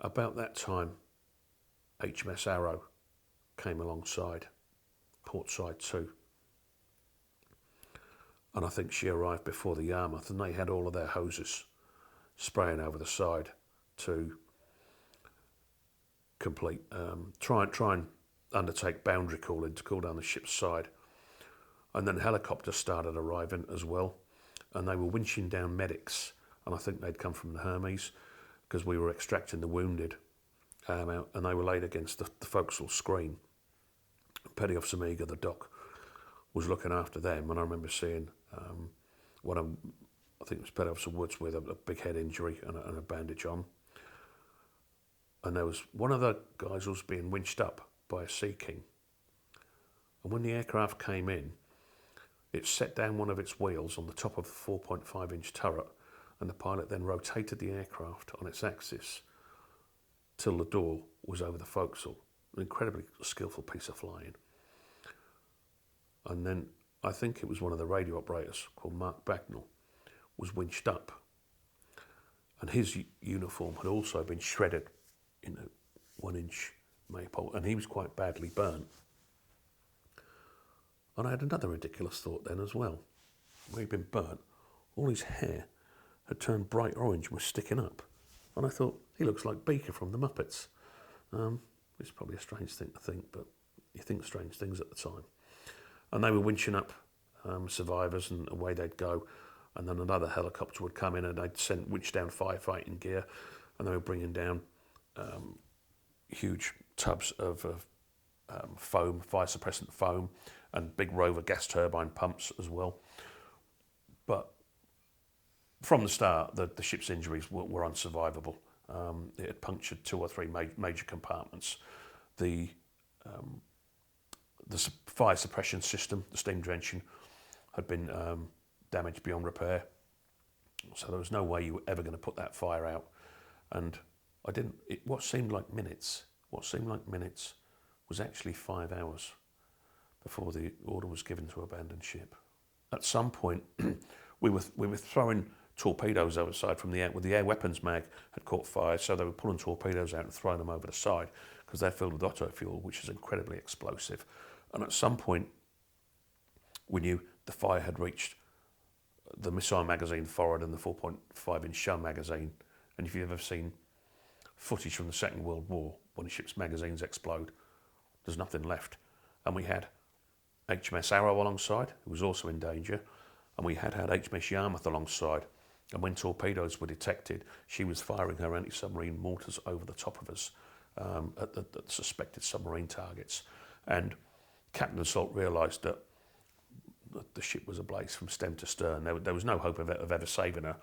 About that time, HMS Arrow came alongside, port side too. And I think she arrived before the Yarmouth, and they had all of their hoses spraying over the side to complete, try and undertake boundary cooling to cool down the ship's side. And then helicopters started arriving as well, and they were winching down medics, and I think they'd come from the Hermes, because we were extracting the wounded out, and they were laid against the forecastle screen. Petty Officer Meager, the doc, was looking after them, and I remember seeing I think it was Petty Officer Woods with a big head injury and a bandage on. And there was one of the guys who was being winched up by a Sea King. And when the aircraft came in, it set down one of its wheels on the top of a 4.5-inch turret, and the pilot then rotated the aircraft on its axis till the door was over the forecastle. An incredibly skillful piece of flying. And then I think it was one of the radio operators called Mark Bagnall was winched up, and his uniform had also been shredded in a 1-inch maypole, and he was quite badly burnt. And I had another ridiculous thought then as well. Where he'd been burnt, all his hair had turned bright orange and was sticking up. And I thought, he looks like Beaker from the Muppets. It's probably a strange thing to think, but you think strange things at the time. And they were winching up survivors, and away they'd go. And then another helicopter would come in, and they'd winch down firefighting gear, and they were bringing down huge tubs of foam, fire suppressant foam, and big Rover gas turbine pumps as well. But from the start, the ship's injuries were unsurvivable. It had punctured 2 or 3 major compartments. The fire suppression system, the steam drenching, had been damaged beyond repair. So there was no way you were ever going to put that fire out. And what seemed like minutes was actually 5 hours before the order was given to abandon ship. At some point, we were throwing torpedoes over the side from the air. Well, the air weapons mag had caught fire, so they were pulling torpedoes out and throwing them over the side because they're filled with Otto fuel, which is incredibly explosive. And at some point, we knew the fire had reached the missile magazine forward and the 4.5-inch shell magazine. And if you've ever seen footage from the Second World War, when a ship's magazines explode, there's nothing left. And we had HMS Arrow alongside, who was also in danger, and we had HMS Yarmouth alongside. And when torpedoes were detected, she was firing her anti-submarine mortars over the top of us at the suspected submarine targets. And Captain Assault realised that the ship was ablaze from stem to stern. There was no hope of ever saving her.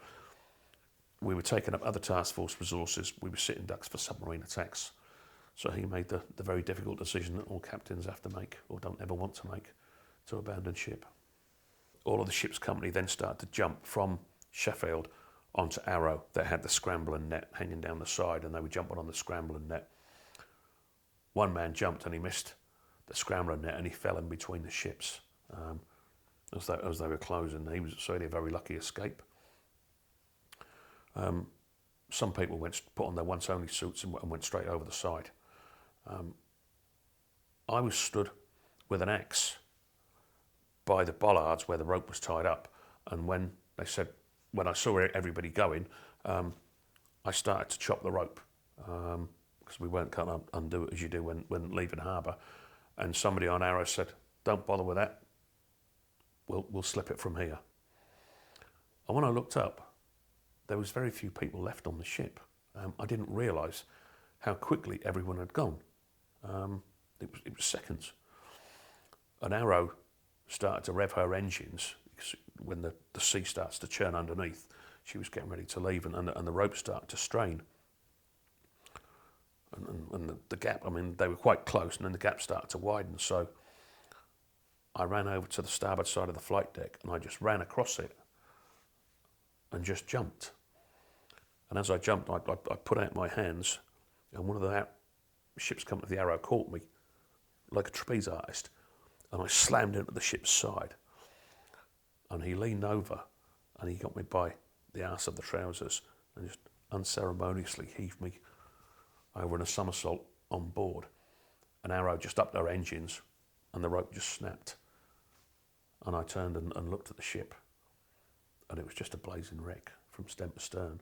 We were taking up other task force resources. We were sitting ducks for submarine attacks. So he made the very difficult decision that all captains have to make, or don't ever want to make, to abandon ship. All of the ship's company then started to jump from Sheffield onto Arrow that had the scrambling net hanging down the side, and they were jumping on the scrambling net. One man jumped and he missed the scrambling net, and he fell in between the ships as they were closing. He was certainly a very lucky escape. Some people put on their once-only suits and went straight over the side. I was stood with an axe by the bollards where the rope was tied up, and when I saw everybody going, I started to chop the rope because we weren't going to undo it as you do when leaving harbour. And somebody on Arrow said, "Don't bother with that. We'll slip it from here." And when I looked up, there was very few people left on the ship. I didn't realise how quickly everyone had gone. It was seconds. An Arrow started to rev her engines when the sea starts to churn underneath. She was getting ready to leave, and the rope started to strain. And the gap, they were quite close, and then the gap started to widen. So I ran over to the starboard side of the flight deck, and I just ran across it and just jumped. And as I jumped, I put out my hands, and one of the ship's company, the Arrow, caught me like a trapeze artist, and I slammed into the ship's side. And he leaned over, and he got me by the arse of the trousers, and just unceremoniously heaved me over in a somersault on board. An Arrow just upped their engines and the rope just snapped. And I turned and looked at the ship, and it was just a blazing wreck from stem to stern.